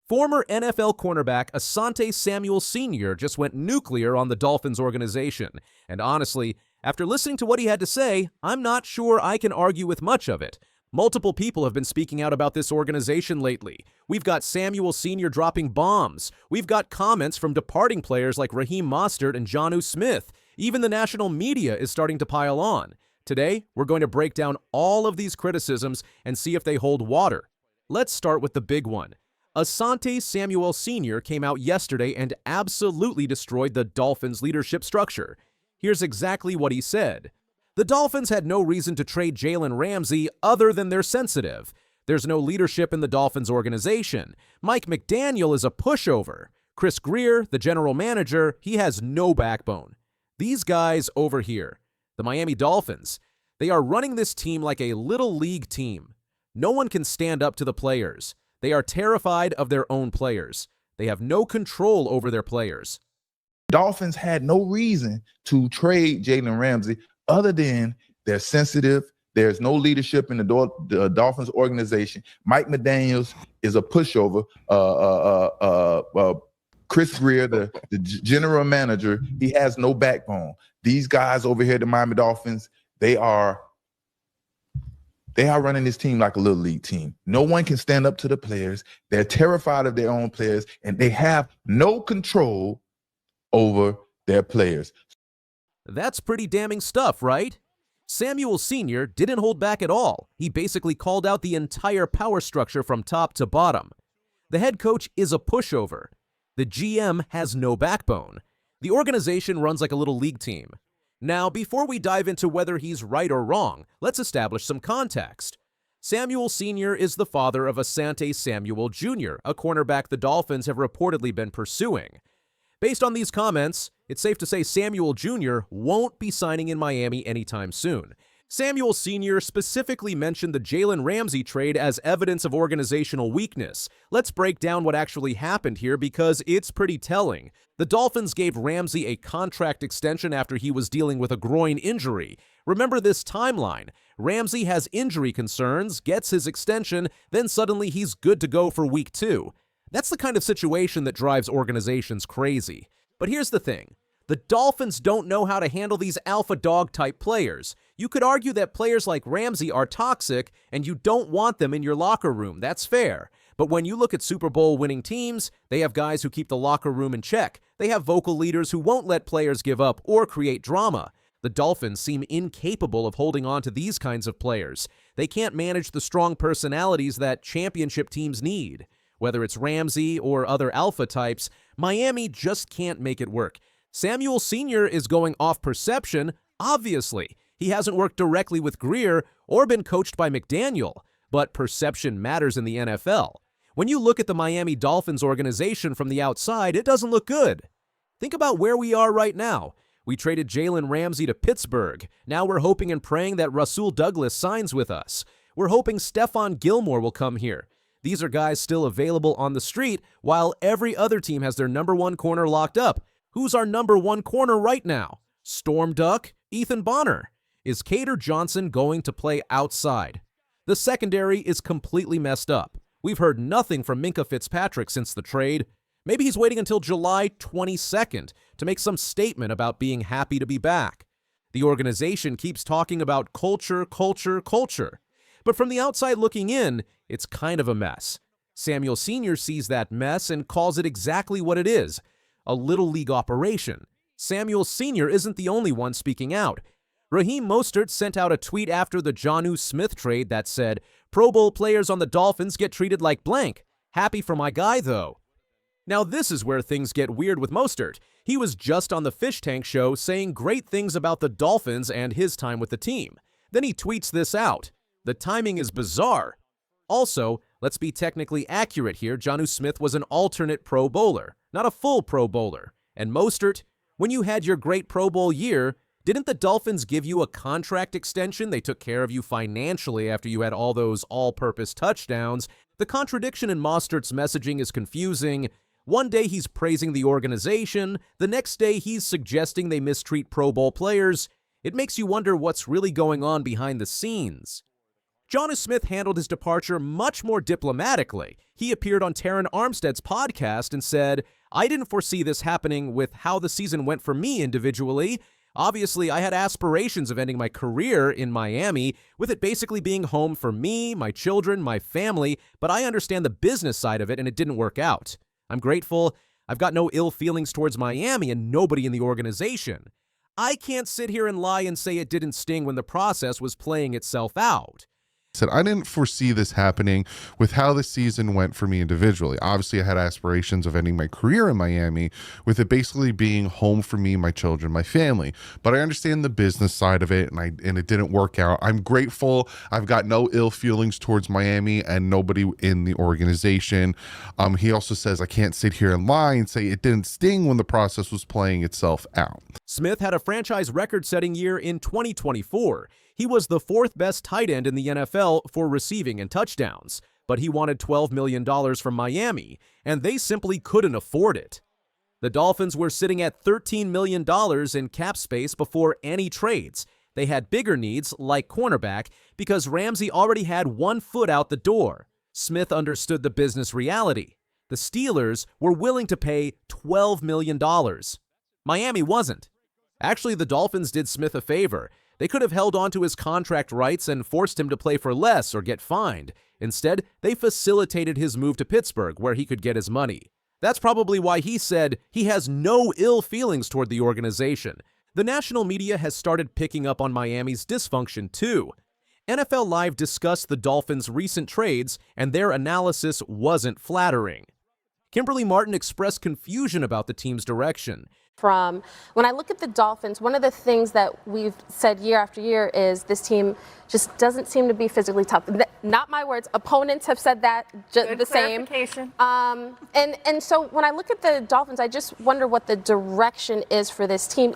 Former NFL cornerback Asante Samuel Sr. just went nuclear on the Dolphins organization, and honestly, after listening to what he had to say, I'm not sure I can argue with much of it. Multiple people have been speaking out about this organization lately. We've got Samuel Sr. dropping bombs. We've got comments from departing players like Raheem Mostert and Jonnu Smith. Even the national media is starting to pile on. Today, we're going to break down all of these criticisms and see if they hold water. Let's start with the big one. Asante Samuel Sr. came out yesterday and absolutely destroyed the Dolphins' leadership structure. Here's exactly what he said. The Dolphins had no reason to trade Jalen Ramsey other than they're sensitive. There's no leadership in the Dolphins organization. Mike McDaniel is a pushover. Chris Grier, the general manager, he has no backbone. These guys over here, the Miami Dolphins, they are running this team like a little league team. No one can stand up to the players. They are terrified of their own players. They have no control over their players. Dolphins had no reason to trade Jalen Ramsey other than they're sensitive. There's no leadership in the Dolphins organization. Mike McDaniel is a pushover. Chris Grier, the general manager, he has no backbone. These guys over here, the Miami Dolphins, they are running this team like a little league team. No one can stand up to the players. They're terrified of their own players, and they have no control over their players. That's pretty damning stuff, right? Samuel Sr. didn't hold back at all. He basically called out the entire power structure from top to bottom. The head coach is a pushover. The GM has no backbone. The organization runs like a little league team. Now, before we dive into whether he's right or wrong, let's establish some context. Samuel Sr. is the father of Asante Samuel Jr., a cornerback the Dolphins have reportedly been pursuing. Based on these comments, it's safe to say Samuel Jr. won't be signing in Miami anytime soon. Samuel Sr. specifically mentioned the Jaylen Ramsey trade as evidence of organizational weakness. Let's break down what actually happened here because it's pretty telling. The Dolphins gave Ramsey a contract extension after he was dealing with a groin injury. Remember this timeline. Ramsey has injury concerns, gets his extension, then suddenly he's good to go for week 2. That's the kind of situation that drives organizations crazy. But here's the thing. The Dolphins don't know how to handle these alpha dog type players. You could argue that players like Ramsey are toxic and you don't want them in your locker room. That's fair. But when you look at Super Bowl winning teams, they have guys who keep the locker room in check. They have vocal leaders who won't let players give up or create drama. The Dolphins seem incapable of holding on to these kinds of players. They can't manage the strong personalities that championship teams need. Whether it's Ramsey or other alpha types, Miami just can't make it work. Samuel Sr. is going off perception, obviously. He hasn't worked directly with Grier or been coached by McDaniel, but perception matters in the NFL. When you look at the Miami Dolphins organization from the outside, it doesn't look good. Think about where we are right now. We traded Jalen Ramsey to Pittsburgh. Now we're hoping and praying that Rasul Douglas signs with us. We're hoping Stephon Gilmore will come here. These are guys still available on the street, while every other team has their number one corner locked up. Who's our number one corner right now? Storm Duck? Ethan Bonner? Is Cater Johnson going to play outside? The secondary is completely messed up. We've heard nothing from Minkah Fitzpatrick since the trade. Maybe he's waiting until July 22nd to make some statement about being happy to be back. The organization keeps talking about culture. But from the outside looking in, it's kind of a mess. Samuel Sr. sees that mess and calls it exactly what it is, a little league operation. Samuel Sr. isn't the only one speaking out. Raheem Mostert sent out a tweet after the Jonnu Smith trade that said, "Pro Bowl players on the Dolphins get treated like blank. Happy for my guy, though." Now this is where things get weird with Mostert. He was just on the Fish Tank show saying great things about the Dolphins and his time with the team. Then he tweets this out. The timing is bizarre. Also, let's be technically accurate here. Jonnu Smith was an alternate Pro Bowler, not a full Pro Bowler. And Mostert, when you had your great Pro Bowl year, didn't the Dolphins give you a contract extension? They took care of you financially after you had all those all-purpose touchdowns. The contradiction in Mostert's messaging is confusing. One day he's praising the organization, the next day he's suggesting they mistreat Pro Bowl players. It makes you wonder what's really going on behind the scenes. Jonnu Smith handled his departure much more diplomatically. He appeared on Taron Armstead's podcast and said, "I didn't foresee this happening with how the season went for me individually. Obviously, I had aspirations of ending my career in Miami, with it basically being home for me, my children, my family, but I understand the business side of it and it didn't work out. I'm grateful. I've got no ill feelings towards Miami and nobody in the organization. I can't sit here and lie and say it didn't sting when the process was playing itself out." Said, I didn't foresee this happening with how the season went for me individually. Obviously, I had aspirations of ending my career in Miami, with it basically being home for me, my children, my family. But I understand the business side of it, and it didn't work out. I'm grateful. I've got no ill feelings towards Miami and nobody in the organization. He also says, I can't sit here and lie and say it didn't sting when the process was playing itself out. Smith had a franchise record-setting year in 2024. He was the fourth best tight end in the NFL for receiving and touchdowns, but he wanted $12 million from Miami, and they simply couldn't afford it. The Dolphins were sitting at $13 million in cap space before any trades. They had bigger needs, like cornerback, because Ramsey already had 1 foot out the door. Smith understood the business reality. The Steelers were willing to pay $12 million. Miami wasn't. Actually, the Dolphins did Smith a favor. They could have held on to his contract rights and forced him to play for less or get fined. Instead, they facilitated his move to Pittsburgh, where he could get his money. That's probably why he said he has no ill feelings toward the organization. The national media has started picking up on Miami's dysfunction, too. NFL Live discussed the Dolphins' recent trades, and their analysis wasn't flattering. Kimberly Martin expressed confusion about the team's direction. From when I look at the Dolphins, one of the things that we've said year after year is this team just doesn't seem to be physically tough. Not my words. Opponents have said that the same. And so when I look at the Dolphins, I just wonder what the direction is for this team.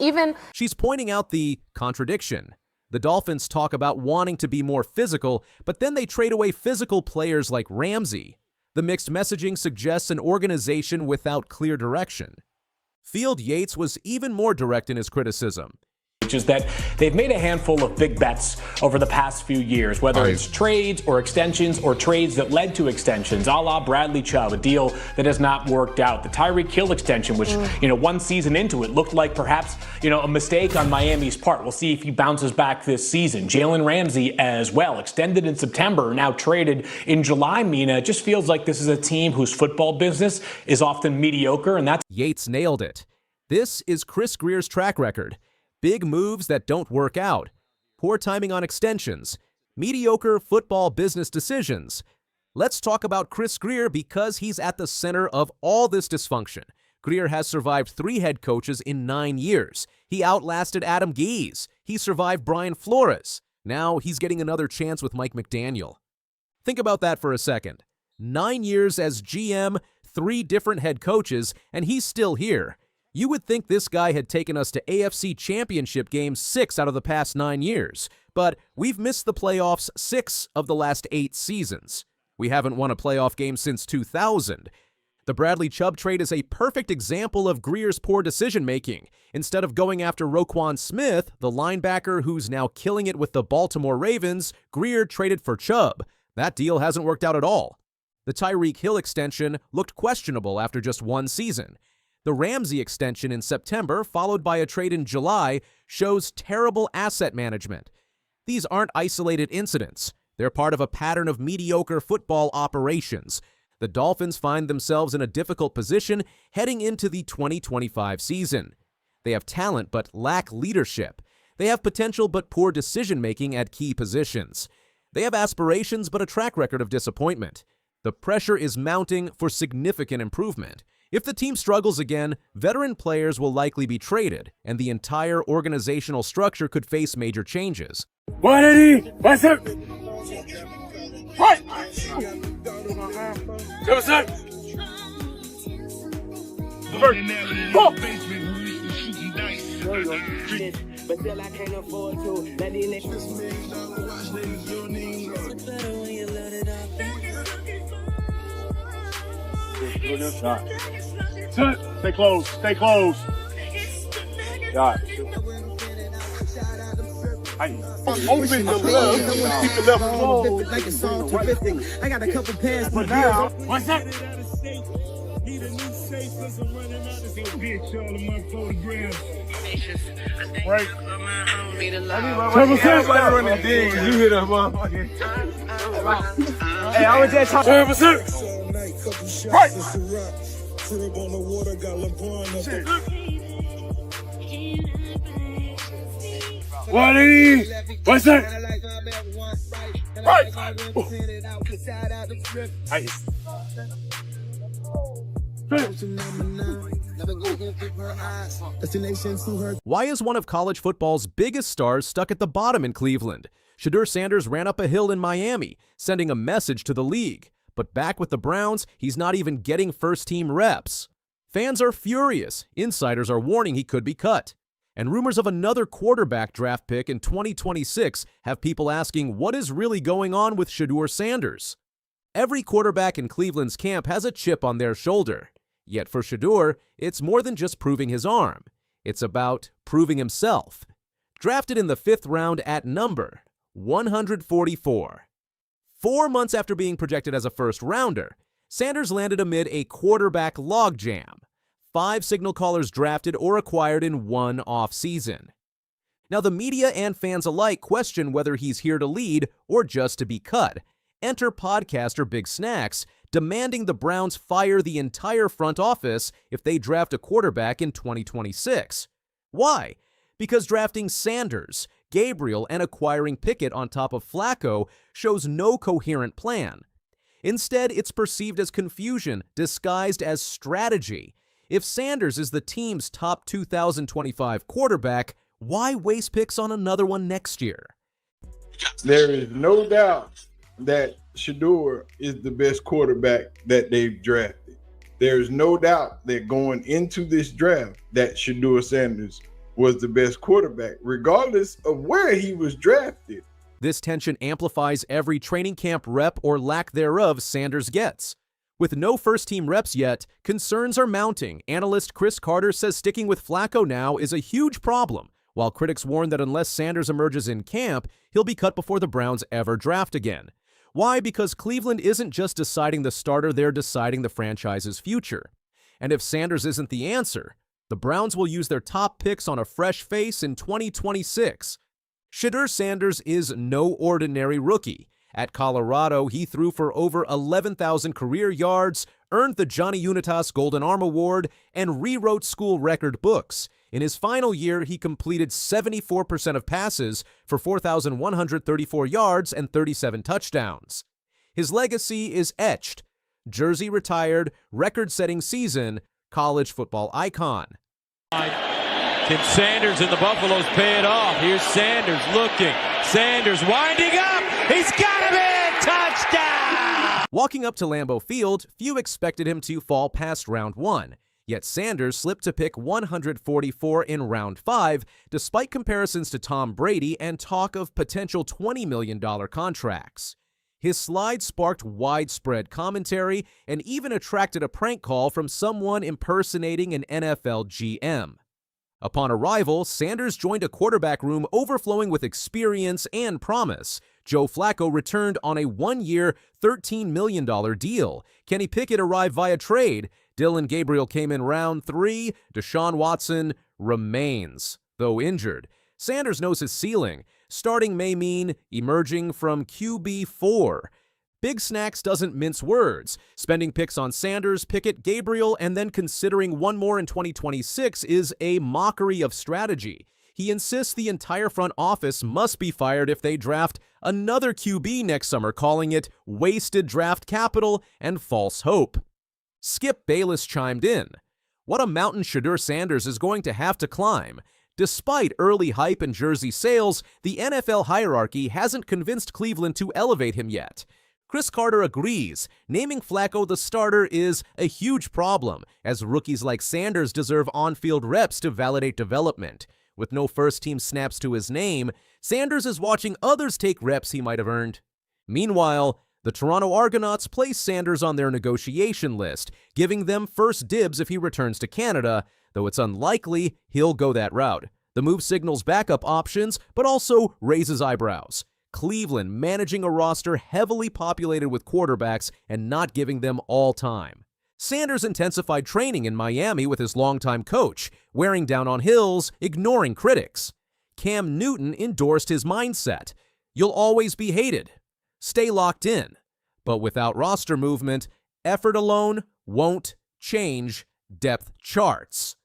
She's pointing out the contradiction. The Dolphins talk about wanting to be more physical, but then they trade away physical players like Ramsey. The mixed messaging suggests an organization without clear direction. Field Yates was even more direct in his criticism. Which is that they've made a handful of big bets over the past few years, whether it's trades or extensions or trades that led to extensions, a la Bradley Chubb, a deal that has not worked out. The Tyreek Hill extension, which, 1 season into it looked like perhaps, a mistake on Miami's part. We'll see if he bounces back this season. Jalen Ramsey as well, extended in September, now traded in July, Mina. It just feels like this is a team whose football business is often mediocre, and that's... Yates nailed it. This is Chris Grier's track record. Big moves that don't work out, poor timing on extensions, mediocre football business decisions. Let's talk about Chris Grier because he's at the center of all this dysfunction. Grier has survived 3 head coaches in 9 years. He outlasted Adam Gase. He survived Brian Flores. Now he's getting another chance with Mike McDaniel. Think about that for a second. 9 years as GM, 3 different head coaches, and he's still here. You would think this guy had taken us to AFC Championship games 6 out of the past 9 years, but we've missed the playoffs 6 of the last 8 seasons. We haven't won a playoff game since 2000. The Bradley Chubb trade is a perfect example of Grier's poor decision-making. Instead of going after Roquan Smith, the linebacker who's now killing it with the Baltimore Ravens, Grier traded for Chubb. That deal hasn't worked out at all. The Tyreek Hill extension looked questionable after just 1 season. The Ramsey extension in September, followed by a trade in July, shows terrible asset management. These aren't isolated incidents. They're part of a pattern of mediocre football operations. The Dolphins find themselves in a difficult position heading into the 2025 season. They have talent but lack leadership. They have potential but poor decision-making at key positions. They have aspirations but a track record of disappointment. The pressure is mounting for significant improvement. If the team struggles again, veteran players will likely be traded, and the entire organizational structure could face major changes. What is he? What's up? What? What's up? But still I can't afford to. Let the next Stay close. Stay close. God. Open the left. Keep the left forward. Like a song terrific. I got a couple pairs. But now, what's that? Right. Everybody running digs. You hit a motherfucker. Hey, I was just talking. Right. What is? What's that? Right. Why is one of college football's biggest stars stuck at the bottom in Cleveland? Shedeur Sanders ran up a hill in Miami, sending a message to the league. But back with the Browns, he's not even getting first-team reps. Fans are furious. Insiders are warning he could be cut. And rumors of another quarterback draft pick in 2026 have people asking what is really going on with Shedeur Sanders. Every quarterback in Cleveland's camp has a chip on their shoulder. Yet for Shedeur, it's more than just proving his arm. It's about proving himself. Drafted in the 5th round at number 144. 4 months after being projected as a first-rounder, Sanders landed amid a quarterback logjam. 5 signal callers drafted or acquired in one offseason. Now, the media and fans alike question whether he's here to lead or just to be cut. Enter podcaster Big Snacks, demanding the Browns fire the entire front office if they draft a quarterback in 2026. Why? Because drafting Sanders, Gabriel, and acquiring Pickett on top of Flacco shows no coherent plan. Instead, it's perceived as confusion disguised as strategy. If Sanders is the team's top 2025 quarterback, why waste picks on another one next year? There is no doubt that Shedeur is the best quarterback that they've drafted. There is no doubt that going into this draft that Shedeur Sanders was the best quarterback, regardless of where he was drafted. This tension amplifies every training camp rep or lack thereof Sanders gets. With no first-team reps yet, concerns are mounting. Analyst Chris Carter says sticking with Flacco now is a huge problem, while critics warn that unless Sanders emerges in camp, he'll be cut before the Browns ever draft again. Why? Because Cleveland isn't just deciding the starter, they're deciding the franchise's future. And if Sanders isn't the answer, the Browns will use their top picks on a fresh face in 2026. Shedeur Sanders is no ordinary rookie. At Colorado, he threw for over 11,000 career yards, earned the Johnny Unitas Golden Arm Award, and rewrote school record books. In his final year, he completed 74% of passes for 4,134 yards and 37 touchdowns. His legacy is etched. Jersey retired, record-setting season, college football icon. Can Sanders and the Buffaloes pay it off? Here's Sanders looking. Sanders winding up. He's got him in. Touchdown! Walking up to Lambeau Field, few expected him to fall past round 1. Yet Sanders slipped to pick 144 in round 5, despite comparisons to Tom Brady and talk of potential $20 million contracts. His slide sparked widespread commentary and even attracted a prank call from someone impersonating an NFL GM. Upon arrival, Sanders joined a quarterback room overflowing with experience and promise. Joe Flacco returned on a 1-year, $13 million deal. Kenny Pickett arrived via trade. Dylan Gabriel came in round 3. Deshaun Watson remains, though injured. Sanders knows his ceiling. Starting may mean emerging from QB4. Big Snacks doesn't mince words. Spending picks on Sanders, Pickett, Gabriel, and then considering one more in 2026 is a mockery of strategy. He insists the entire front office must be fired if they draft another QB next summer, calling it wasted draft capital and false hope. Skip Bayless chimed in. What a mountain Shedeur Sanders is going to have to climb. Despite early hype and jersey sales, the NFL hierarchy hasn't convinced Cleveland to elevate him yet. Chris Carter agrees. Naming Flacco the starter is a huge problem, as rookies like Sanders deserve on-field reps to validate development. With no first-team snaps to his name, Sanders is watching others take reps he might have earned. Meanwhile, the Toronto Argonauts place Sanders on their negotiation list, giving them first dibs if he returns to Canada, though it's unlikely he'll go that route. The move signals backup options, but also raises eyebrows. Cleveland managing a roster heavily populated with quarterbacks and not giving them all time. Sanders intensified training in Miami with his longtime coach, wearing down on Hills, ignoring critics. Cam Newton endorsed his mindset. You'll always be hated. Stay locked in. But without roster movement, effort alone won't change depth charts.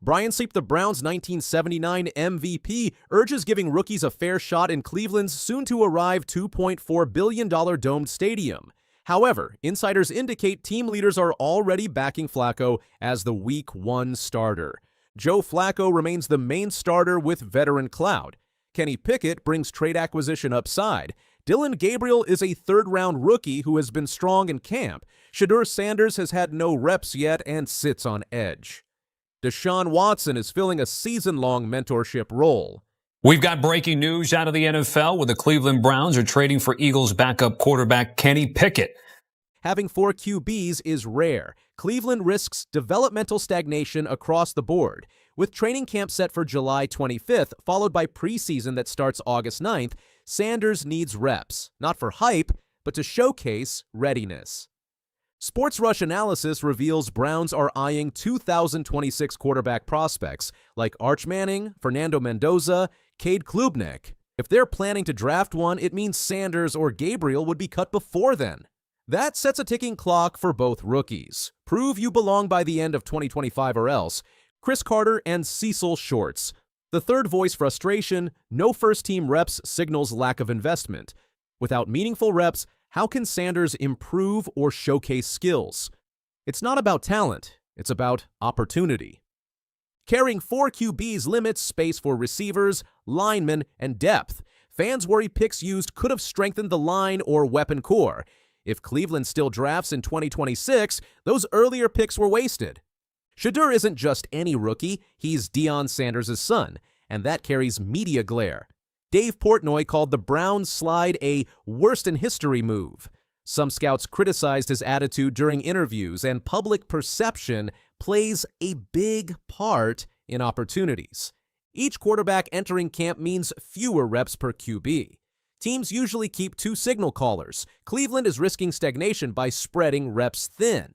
Brian Sleep, the Browns' 1979 MVP, urges giving rookies a fair shot in Cleveland's soon-to-arrive $2.4 billion domed stadium. However, insiders indicate team leaders are already backing Flacco as the Week 1 starter. Joe Flacco remains the main starter with veteran clout. Kenny Pickett brings trade acquisition upside. Dylan Gabriel is a third-round rookie who has been strong in camp. Shedeur Sanders has had no reps yet and sits on edge. Deshaun Watson is filling a season-long mentorship role. We've got breaking news out of the NFL where the Cleveland Browns are trading for Eagles backup quarterback Kenny Pickett. Having 4 QBs is rare. Cleveland risks developmental stagnation across the board. With training camp set for July 25th, followed by preseason that starts August 9th, Sanders needs reps, not for hype, but to showcase readiness. Sports Rush analysis reveals Browns are eyeing 2026 quarterback prospects like Arch Manning, Fernando Mendoza, Cade Klubnik. If they're planning to draft one, it means Sanders or Gabriel would be cut before then. That sets a ticking clock for both rookies. Prove you belong by the end of 2025 or else. Chris Carter and Cecil Shorts. The third voice frustration, no first-team reps signals lack of investment. Without meaningful reps, how can Sanders improve or showcase skills? It's not about talent, it's about opportunity. Carrying 4 QBs limits space for receivers, linemen, and depth. Fans worry picks used could have strengthened the line or weapon core. If Cleveland still drafts in 2026, those earlier picks were wasted. Shedeur isn't just any rookie, he's Deion Sanders' son, and that carries media glare. Dave Portnoy called the Browns slide a worst-in-history move. Some scouts criticized his attitude during interviews, and public perception plays a big part in opportunities. Each quarterback entering camp means fewer reps per QB. Teams usually keep 2 signal callers. Cleveland is risking stagnation by spreading reps thin.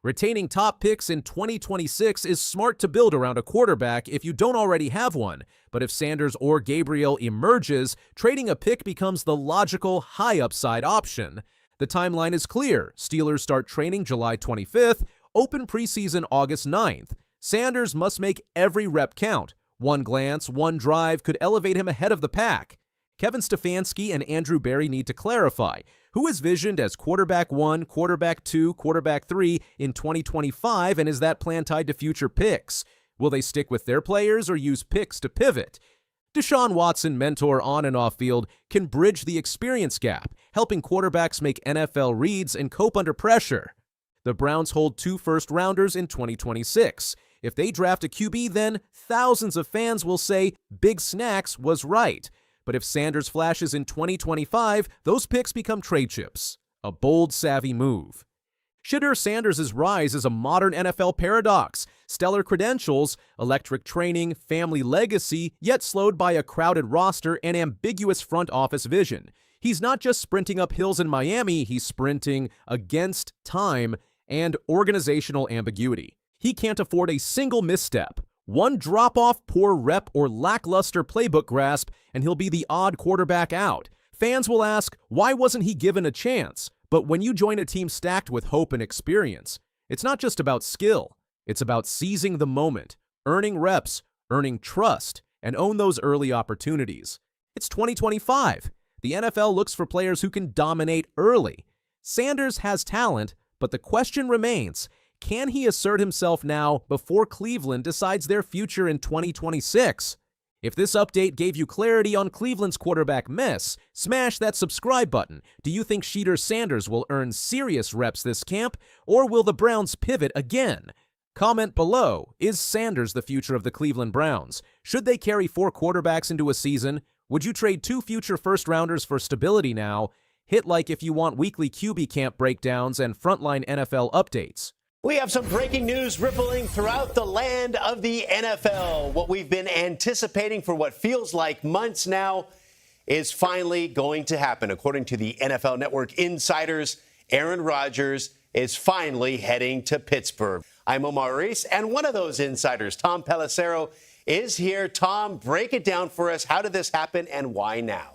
Retaining top picks in 2026 is smart to build around a quarterback if you don't already have one, but if Sanders or Gabriel emerges, trading a pick becomes the logical high-upside option. The timeline is clear. Steelers start training July 25th, open preseason August 9th. Sanders must make every rep count. One glance, one drive could elevate him ahead of the pack. Kevin Stefanski and Andrew Berry need to clarify who is visioned as quarterback 1, quarterback 2, quarterback 3 in 2025, and is that plan tied to future picks? Will they stick with their players or use picks to pivot? Deshaun Watson, mentor on and off field, can bridge the experience gap, helping quarterbacks make NFL reads and cope under pressure. The Browns hold 2 first-rounders in 2026. If they draft a QB, then thousands of fans will say Big Snacks was right. But if Sanders flashes in 2025, those picks become trade chips. A bold, savvy move. Shedeur Sanders' rise is a modern NFL paradox. Stellar credentials, electric training, family legacy, yet slowed by a crowded roster and ambiguous front office vision. He's not just sprinting up hills in Miami, he's sprinting against time and organizational ambiguity. He can't afford a single misstep. One drop-off, poor rep, or lackluster playbook grasp, and he'll be the odd quarterback out. Fans will ask, why wasn't he given a chance? But when you join a team stacked with hope and experience, it's not just about skill. It's about seizing the moment, earning reps, earning trust, and own those early opportunities. It's 2025. The NFL looks for players who can dominate early. Sanders has talent, but the question remains, can he assert himself now before Cleveland decides their future in 2026? If this update gave you clarity on Cleveland's quarterback mess, smash that subscribe button. Do you think Shedeur Sanders will earn serious reps this camp, or will the Browns pivot again? Comment below, is Sanders the future of the Cleveland Browns? Should they carry 4 quarterbacks into a season? Would you trade 2 future first-rounders for stability now? Hit like if you want weekly QB camp breakdowns and frontline NFL updates. We have some breaking news rippling throughout the land of the NFL. What we've been anticipating for what feels like months now is finally going to happen. According to the NFL Network insiders, Aaron Rodgers is finally heading to Pittsburgh. I'm Omar Reese, and one of those insiders, Tom Pelissero, is here. Tom, break it down for us. How did this happen and why now?